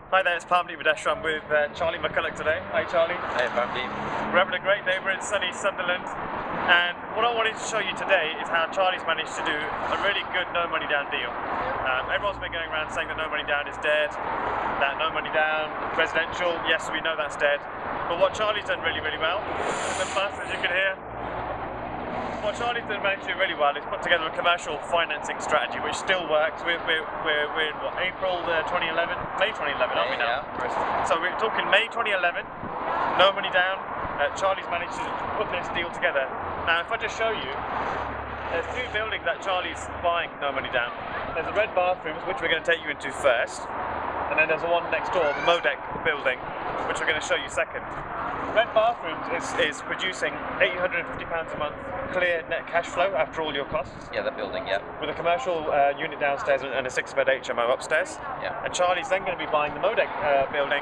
Hi there, it's Parmdeep Vadesha. I'm with Charlie McCulloch today. Hi Charlie. Hey Parmdeep. We're having a great day. We're in sunny Sunderland, and what I wanted to show you today is how Charlie's managed to do a really good no money down deal. Everyone's been going around saying that no money down is dead, that no money down residential, yes we know that's dead, but what Charlie's done really well, the bus as you can hear, what Charlie's done managed to do really well is put together a commercial financing strategy which still works. We're in what, April 2011? May 2011, aren't we now? Yeah. So we're talking May 2011, no money down. Charlie's managed to put this deal together. Now if I just show you, there's two buildings that Charlie's buying no money down. There's the red bathrooms, which we're going to take you into first, and then there's the one next door, the Modec building, which we're going to show you second. Red bathrooms is producing £850 a month clear net cash flow after all your costs. Yeah, that building, yeah. With a commercial unit downstairs and a 6-bed HMO upstairs. Yeah. And Charlie's then going to be buying the Modec building,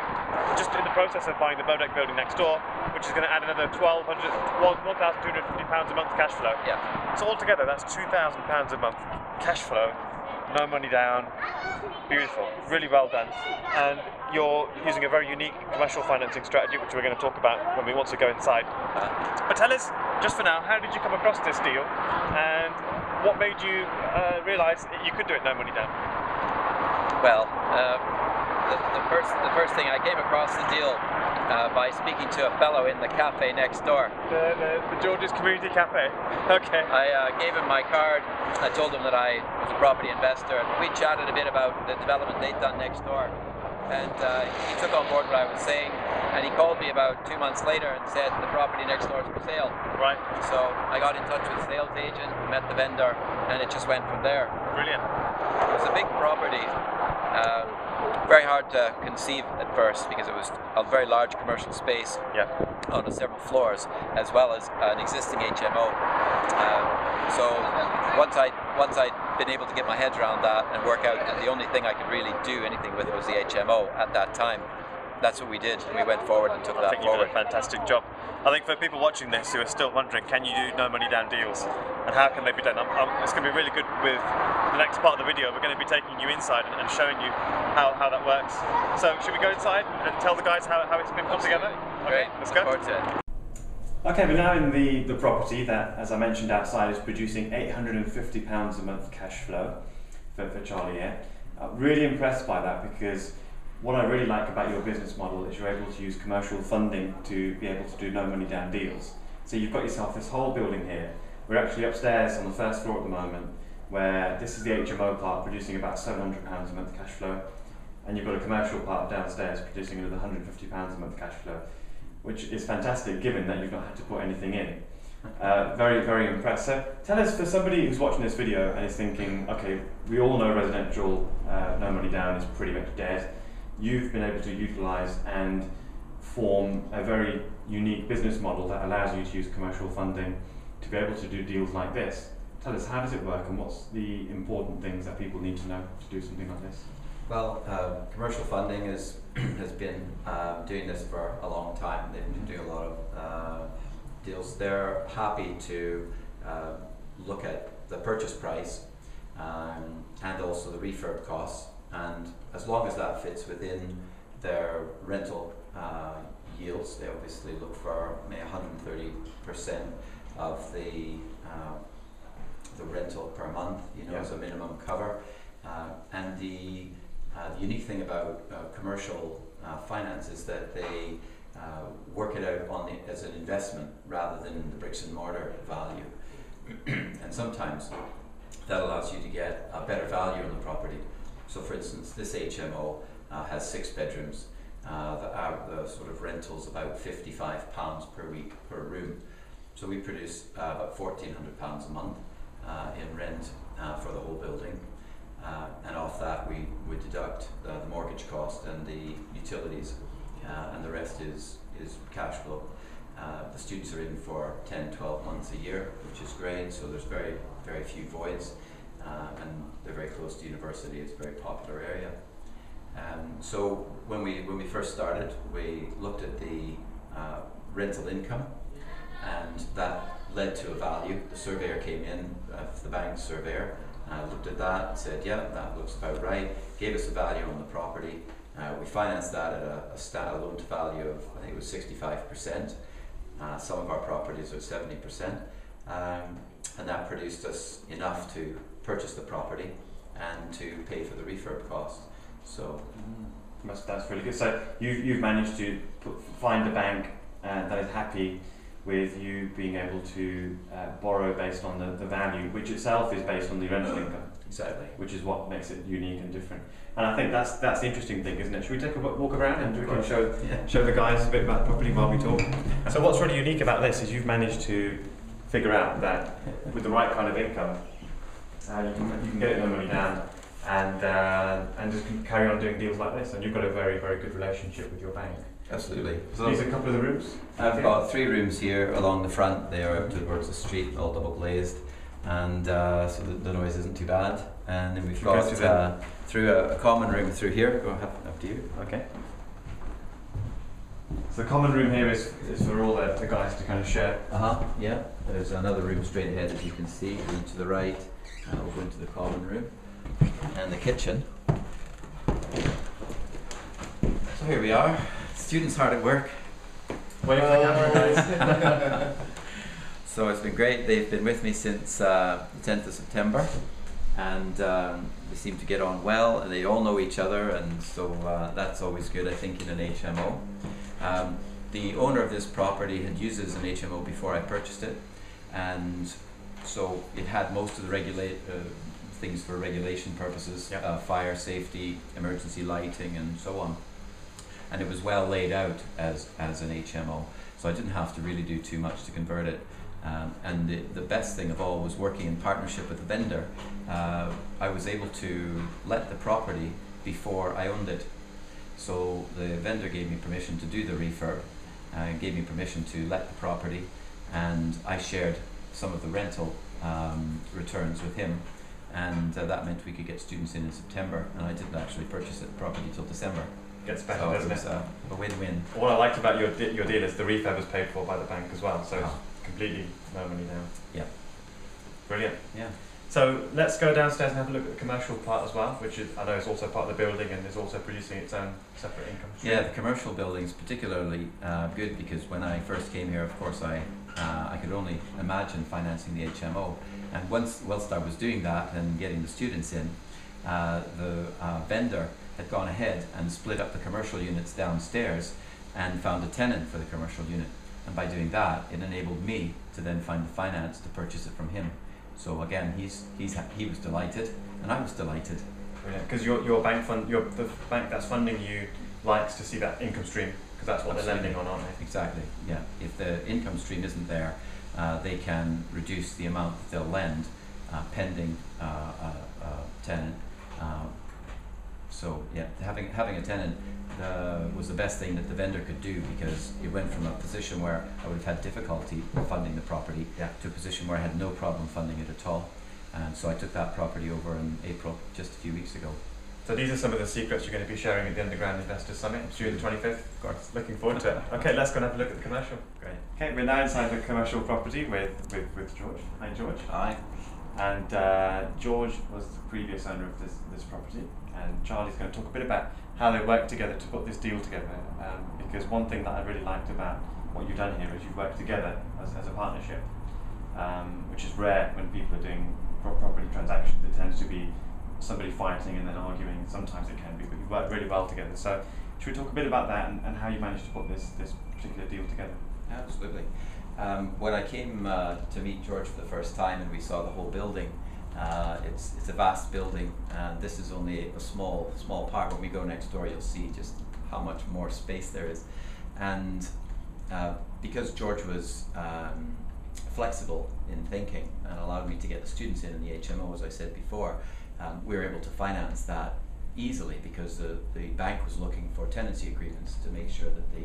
just in the process of buying the Modec building next door, which is going to add another £1,250 a month cash flow. Yeah. So altogether, that's £2,000 a month cash flow, no money down. Beautiful, really well done. And you're using a very unique commercial financing strategy, which we're going to talk about when we want to go inside. But tell us, just for now, how did you come across this deal, and what made you realise you could do it no money down? Well, the first thing, I came across the deal by speaking to a fellow in the cafe next door. The George's Community Cafe. Okay. I gave him my card. I told him that I was a property investor, and we chatted a bit about the development they'd done next door. And he took on board what I was saying, and he called me about 2 months later and said the property next door is for sale. Right. So I got in touch with the sales agent, met the vendor, and it just went from there. Brilliant. It was a big property, very hard to conceive at first because it was a very large commercial space. Yeah. On several floors, as well as an existing HMO. So once I'd been able to get my head around that and work out that the only thing I could really do anything with was the HMO at that time, that's what we did. We went forward and took that forward. You did a fantastic job. I think for people watching this who are still wondering, can you do no money down deals, and how can they be done? It's going to be really good with the next part of the video. We're going to be taking you inside and showing you how that works. So should we go inside and tell the guys how it's been put together? Okay, let's go. Okay, we're now in the property that, as I mentioned outside, is producing £850 a month cash flow for Charlie here. Really impressed by that, because what I really like about your business model is you're able to use commercial funding to be able to do no money down deals. So you've got yourself this whole building here. We're actually upstairs on the first floor at the moment, where this is the HMO part producing about £700 a month cash flow, and you've got a commercial part downstairs producing another £150 a month cash flow, which is fantastic given that you've not had to put anything in. Very impressed. So tell us, for somebody who's watching this video and is thinking, okay, we all know residential no money down is pretty much dead. You've been able to utilise and form a very unique business model that allows you to use commercial funding to be able to do deals like this. Tell us, how does it work, and what's the important things that people need to know to do something like this? Well, commercial funding has been doing this for a long time. They've been doing a lot of deals. They're happy to look at the purchase price and also the refurb costs, and as long as that fits within their rental yields, they obviously look for 130% of the rental per month, as a minimum cover. And the unique thing about commercial finance is that they work it out as an investment rather than the bricks and mortar value. And sometimes that allows you to get a better value on the property. So for instance, this HMO has 6 bedrooms. The sort of rental's about £55 per week per room. So we produce about £1,400 a month in rent for the whole building. And off that we would deduct the mortgage cost and the utilities, and the rest is cash flow. The students are in for 10-12 months a year, which is great, so there's very few voids, and they're very close to university. It's a very popular area. So when we first started, we looked at the rental income, and that led to a value. The surveyor came in, the bank surveyor, looked at that and said, yeah, that looks about right, gave us a value on the property, We financed that at a loan to value of, I think it was 65%. Some of our properties are 70%, and that produced us enough to purchase the property and to pay for the refurb costs. So that's really good. So you've managed to find a bank that is happy with you being able to borrow based on the value, which itself is based on the rental income. Exactly. Which is what makes it unique and different. And I think that's the interesting thing, isn't it? Should we take a walk around and we can show the guys a bit about the property while we talk? So what's really unique about this is you've managed to figure out that with the right kind of income, you can get no money down and just carry on doing deals like this. And you've got a very, very good relationship with your bank. Absolutely. So these are a couple of the rooms? I've got 3 rooms here along the front. They are out towards the street, all double glazed, and so the noise isn't too bad. And then we've got through a common room through here. Go up to you. Okay. So the common room here is for all the guys to kind of share. Yeah. There's another room straight ahead, as you can see, to the right. We'll go into the common room and the kitchen. So here we are. Students hard at work. Wait for the camera, guys. So it's been great. They've been with me since the 10th of September, and they seem to get on well, and they all know each other, and so that's always good, I think, in an HMO. The owner of this property had used it as an HMO before I purchased it, and so it had most of the things for regulation purposes, fire safety, emergency lighting, and so on. And it was well laid out as an HMO, so I didn't have to really do too much to convert it. And the best thing of all was working in partnership with the vendor. I was able to let the property before I owned it. So the vendor gave me permission to do the refurb, gave me permission to let the property, and I shared some of the rental returns with him. And that meant we could get students in September, and I didn't actually purchase the property till December. Gets better, so doesn't it was a win-win. What I liked about your deal is the refurb was paid for by the bank as well, so it's completely no money down. Yeah. Brilliant. Yeah. So let's go downstairs and have a look at the commercial part as well, which is, I know is also part of the building and is also producing its own separate income stream. Yeah, the commercial building's particularly good because when I first came here, of course, I could only imagine financing the HMO, and whilst I was doing that and getting the students in, the vendor had gone ahead and split up the commercial units downstairs and found a tenant for the commercial unit. And by doing that, it enabled me to then find the finance to purchase it from him. So again, he was delighted, and I was delighted. Because your bank the bank that's funding you likes to see that income stream, because that's what they're lending on, aren't they? Exactly. Yeah. If the income stream isn't there, they can reduce the amount that they'll lend, pending tenant. So yeah, having a tenant was the best thing that the vendor could do, because it went from a position where I would have had difficulty funding the property to a position where I had no problem funding it at all. And so I took that property over in April, just a few weeks ago. So these are some of the secrets you're going to be sharing at the Underground Investors Summit, June the 25th. Of course, looking forward to it. Okay, let's go and have a look at the commercial. Great. Okay, we're now inside the commercial property with George. Hi, George. Hi. And George was the previous owner of this property, and Charlie's going to talk a bit about how they worked together to put this deal together. Because one thing that I really liked about what you've done here is you've worked together as a partnership, which is rare when people are doing property transactions. It tends to be somebody fighting and then arguing. Sometimes it can be, but you've worked really well together. So should we talk a bit about that and how you managed to put this particular deal together? Absolutely. When I came to meet George for the first time and we saw the whole building, it's a vast building, and this is only a small part. When we go next door, you'll see just how much more space there is. And because George was flexible in thinking and allowed me to get the students in the HMO, as I said before, we were able to finance that easily, because the bank was looking for tenancy agreements to make sure that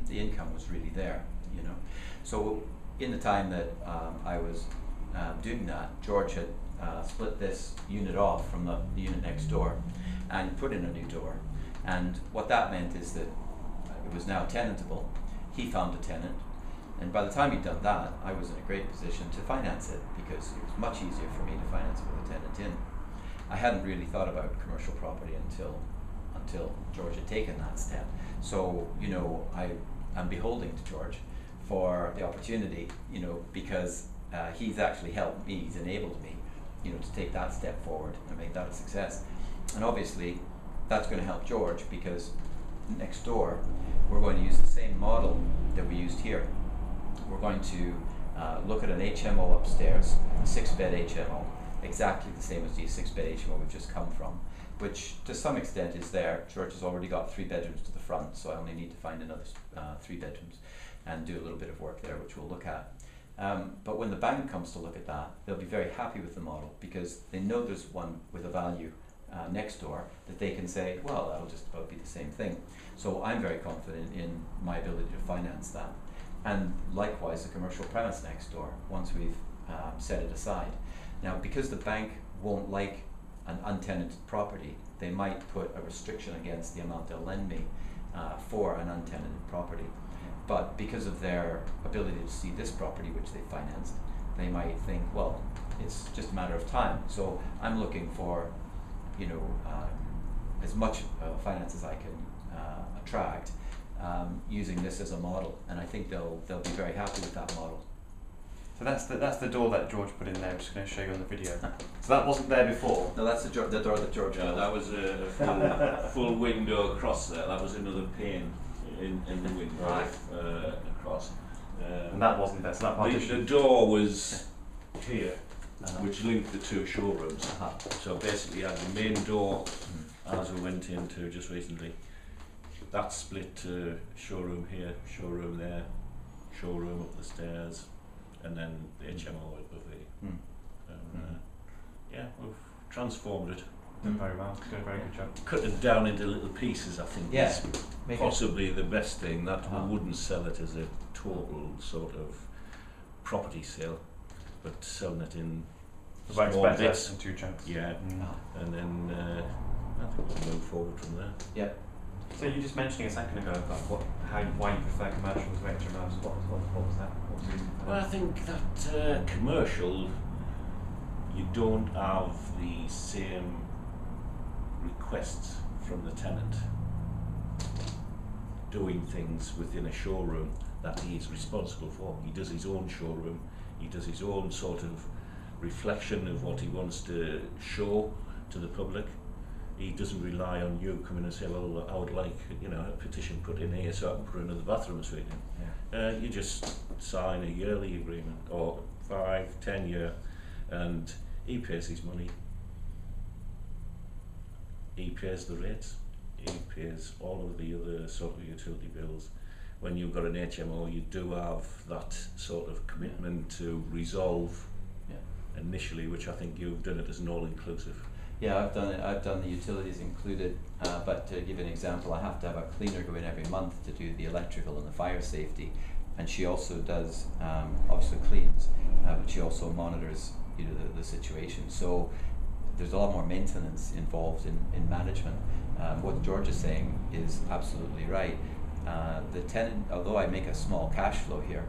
the income was really there. You know, so in the time that I was doing that, George had split this unit off from the unit next door and put in a new door. And what that meant is that it was now tenantable. He found a tenant, and by the time he'd done that, I was in a great position to finance it, because it was much easier for me to finance it with a tenant in. I hadn't really thought about commercial property until until George had taken that step. So, you know, I'm beholden to George for the opportunity, you know, because he's actually helped me, he's enabled me, you know, to take that step forward and make that a success. And obviously that's going to help George, because next door we're going to use the same model that we used here. We're going to look at an HMO upstairs, a 6-bed HMO, exactly the same as the 6-bed HMO we've just come from, which to some extent is there. George has already got 3 bedrooms to the front, so I only need to find another 3 bedrooms and do a little bit of work there, which we'll look at. But when the bank comes to look at that, they'll be very happy with the model, because they know there's one with a value next door that they can say, well, that'll just about be the same thing. So I'm very confident in my ability to finance that. And likewise, the commercial premise next door, once we've set it aside. Now, because the bank won't like an untenanted property, they might put a restriction against the amount they'll lend me for an untenanted property. But because of their ability to see this property, which they financed, they might think, well, it's just a matter of time. So I'm looking for, you know, as much finance as I can attract, using this as a model, and I think they'll be very happy with that model. So that's the door that George put in there. I'm just going to show you on the video. So that wasn't there before. No, that's the door that George Yeah, built. that was a full window across there. That was another pane in the window Right. across. And that wasn't there. So that The partition. door was here, which linked the 2 showrooms. Uh-huh. So basically, you had the main door, as we went into just recently. That split to showroom here, showroom there, showroom up the stairs, and then the HMO above here. Yeah, we've transformed it. Done very well. Doing a very good job. Cut it down into little pieces, I think, Yeah, is make possibly the best thing. That Uh-huh. we wouldn't sell it as a total sort of property sale, but selling it in The bank's small better bits. in 2 chunks. Yeah, and then I think we'll move forward from there. Yeah. So you were just mentioning a second ago about why you prefer commercials to HMOs. What was that? What was the reason for Well, I that? think that commercial, you don't have the same requests from the tenant doing things within a showroom that he's responsible for. He does his own showroom, he does his own sort of reflection of what he wants to show to the public. He doesn't rely on you coming and say, well, I would like, you know, a petition put in here so I can put another bathroom suite in. You just sign a yearly agreement, or 5-10 year, and he pays his money. He pays the rates. He pays all of the other sort of utility bills. When you've got an HMO, you do have that sort of commitment to resolve initially, which I think you've done it as an all-inclusive. Yeah, I've done it. I've done the utilities included, but to give you an example, I have to have a cleaner go in every month to do the electrical and the fire safety, and she also does obviously cleans, but she also monitors, you know, the situation. So there's a lot more maintenance involved in management. What George is saying is absolutely right. The tenant, although I make a small cash flow here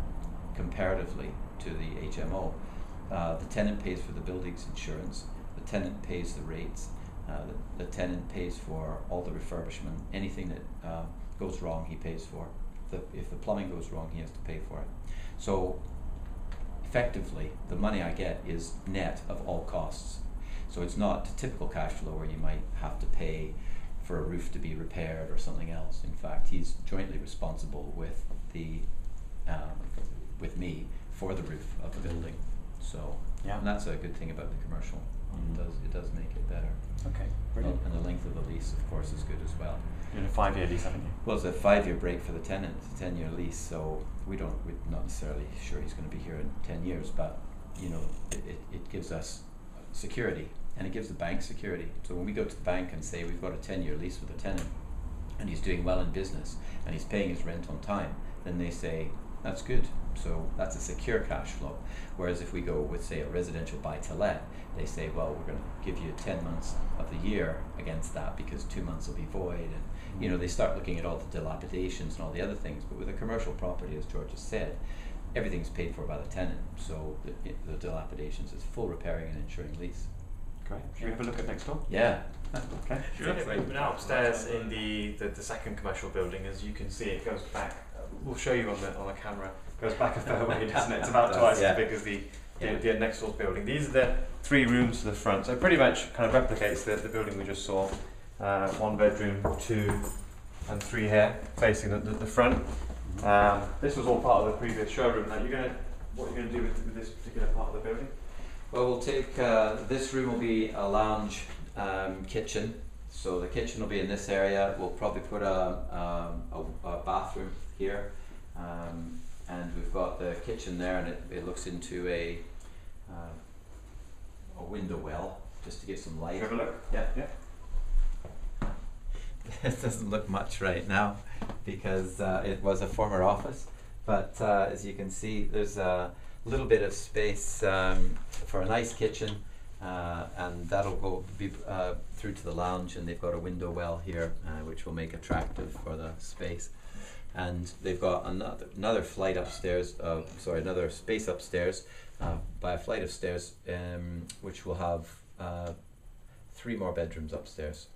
comparatively to the HMO, the tenant pays for the building's insurance. The tenant pays the rates, the tenant pays for all the refurbishment. Anything that goes wrong, he pays for. If the plumbing goes wrong, he has to pay for it. So effectively, the money I get is net of all costs. So it's not a typical cash flow where you might have to pay for a roof to be repaired or something else. In fact, he's jointly responsible with with me for the roof of the building. So and that's a good thing about the commercial. It does make it better. Okay, brilliant. And the length of the lease, of course, is good as well. You're in a 5-year lease, haven't you? Well, it's a 5-year break for the tenant. It's a 10-year lease, so we're not necessarily sure he's going to be here in 10 years, but you know, it gives us security, and it gives the bank security. So when we go to the bank and say we've got a 10-year lease with a tenant, and he's doing well in business, and he's paying his rent on time, then they say, that's good. So that's a secure cash flow. Whereas if we go with, say, a residential buy-to-let, they say, well, we're going to give you 10 months of the year against that because 2 months will be void. And you know, they start looking at all the dilapidations and all the other things. But with a commercial property, as George has said, everything's paid for by the tenant. So the dilapidations is full repairing and insuring lease. Great. Should we have a look at next door? Yeah. Okay. We're now upstairs in the second commercial building. As you can see, it goes back. We'll show you on the camera. It goes back a fair way, doesn't it? It's about twice as big as the next door building. These are the 3 rooms to the front, so it pretty much kind of replicates the building we just saw. 1 bedroom, 2 and 3 here, facing the front. This was all part of the previous showroom. Now, what are you going to do with this particular part of the building? Well, we'll take, this room will be a lounge kitchen. So the kitchen will be in this area. We'll probably put a bathroom here. And we've got the kitchen there, and it looks into a window well, just to give some light. Have a look? Yeah. This doesn't look much right now because it was a former office, but as you can see, there's a little bit of space for a nice kitchen, and that'll go through to the lounge, and they've got a window well here, which will make attractive for the space. And they've got another flight upstairs, another space upstairs by a flight of stairs, which will have 3 more bedrooms upstairs.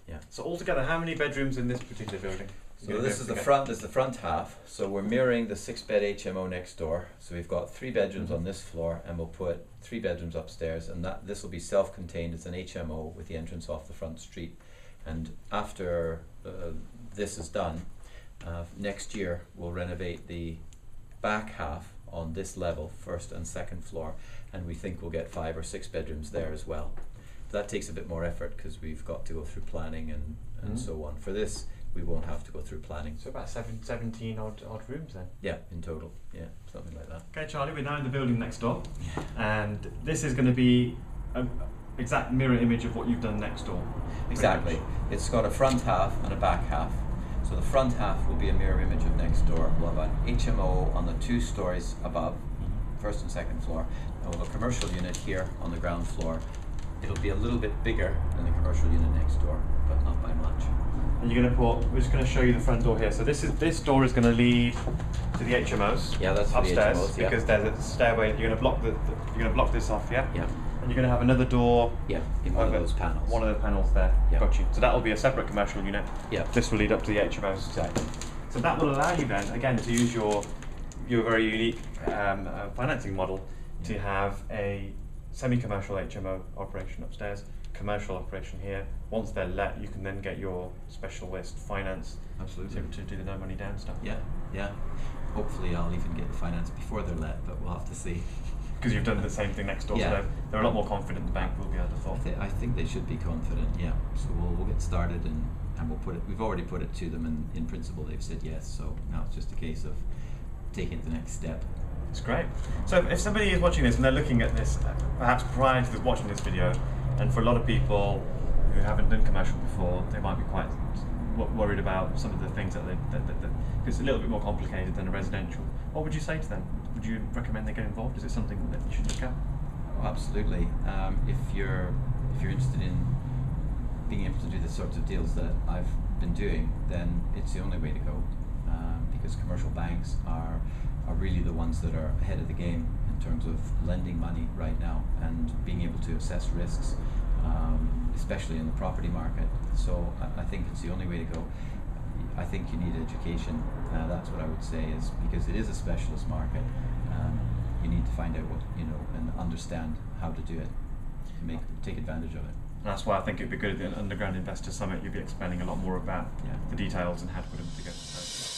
Yeah. So altogether, how many bedrooms in this particular building? So this is the front. This is the front half. So we're mirroring the 6-bed HMO next door. So we've got 3 bedrooms on this floor, and we'll put 3 bedrooms upstairs, and this will be self-contained. It's an HMO with the entrance off the front street. And after this is done, next year we'll renovate the back half on this level, 1st and 2nd floor, and we think we'll get 5 or 6 bedrooms there as well. That takes a bit more effort because we've got to go through planning and so on. For this, we won't have to go through planning. So about 17 odd rooms then? Yeah, in total. Yeah, something like that. Okay, Charlie, we're now in the building next door, and this is going to be an exact mirror image of what you've done next door. Exactly. It's got a front half and a back half. So the front half will be a mirror image of next door. We'll have an HMO on the 2 stories above, 1st and 2nd floor, and we'll have a commercial unit here on the ground floor. It'll be a little bit bigger than the commercial unit next door, but not by much. And you're going to we're just going to show you the front door here. So this door is going to lead to the HMOs. Yeah, that's upstairs, the HMOs, because there's a stairway. You're going to block you're going to block this off, yeah. Yeah. And you're going to have another door. Yeah, in one of those panels. One of the panels there. Yeah. Got you. So that will be a separate commercial unit. Yeah. This will lead up to the HMOs. Exactly. So that will allow you then, again, to use your very unique financing model to have a semi-commercial HMO operation upstairs, commercial operation here. Once they're let, you can then get your specialist finance. Absolutely. To do the no money down stuff. Yeah, yeah. Hopefully I'll even get the finance before they're let, but we'll have to see. Because you've done the same thing next door, Yeah. so they're a lot more confident the bank will be able to thought. I think they should be confident, yeah. So we'll get started and we'll put it, we've already put it to them, and in principle they've said yes, so now it's just a case of taking it the next step. It's great. So if somebody is watching this and they're looking at this, perhaps prior to watching this video, and for a lot of people who haven't done commercial before, they might be quite worried about some of the things that it's a little bit more complicated than a residential. What would you say to them? Would you recommend they get involved? Is it something that you should look at? Oh, absolutely. If you're interested in being able to do the sorts of deals that I've been doing, then it's the only way to go, because commercial banks are really the ones that are ahead of the game in terms of lending money right now and being able to assess risks, especially in the property market. So I think it's the only way to go. I think you need education. That's what I would say, is because it is a specialist market. You need to find out what, and understand how to do it, to take advantage of it. And that's why I think it'd be good at the Underground Investor Summit. You'd be explaining a lot more about Yeah. the details and how to put them together. So.